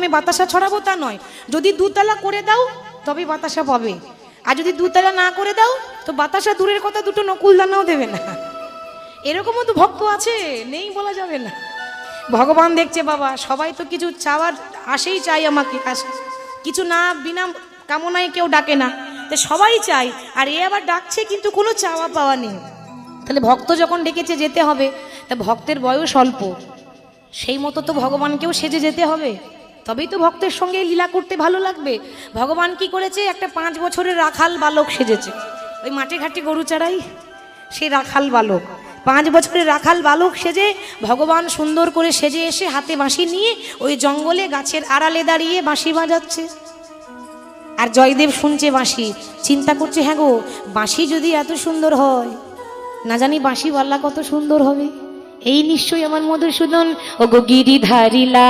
নামে বাতাসা ছড়াবো তা নয়। যদি দুতলা করে দাও তবে বাতাসা পাবে, আর যদি দুতলা না করে দাও তো বাতাসা দূরের কথা, দুটো নকুল দানাও দেবে না। এরকমও তো ভক্ত আছে, নেই বলা যাবে না। ভগবান দেখছে বাবা সবাই তো কিছু চাওয়ার আসেই চাই, আমাকে কিছু না বিনা কামনায় কেউ ডাকে না, তো সবাই চাই, আর এ আবার ডাকছে কিন্তু কোনো চাওয়া পাওয়া নেই। তাহলে ভক্ত যখন ডেকেছে যেতে হবে, তা ভক্তের বয়স অল্প, সেই মতো তো ভগবানকেও সেজে যেতে হবে, তবেই তো ভক্তের সঙ্গে লীলা করতে ভালো লাগবে। ভগবান কি করেছে, একটা 5 বছরের রাখাল বালক সেজেছে, ওই মাঠে ঘাটে গরু চড়াই সে রাখাল বালক, 5 বছরের রাখাল বালক সেজে ভগবান সুন্দর করে সেজে এসে হাতে বাঁশি নিয়ে ওই জঙ্গলে গাছের আড়ালে দাঁড়িয়ে বাঁশি বাজাচ্ছে। আর জয়দেব শুনছে বাঁশি, চিন্তা করছে হ্যাঁ গো, বাঁশি যদি এত সুন্দর হয়, না জানি বাঁশিওয়ালা কত সুন্দর হবে। এই নিশ্চয়ই আমার মধুসূদন ও গো গিরিধারীলা।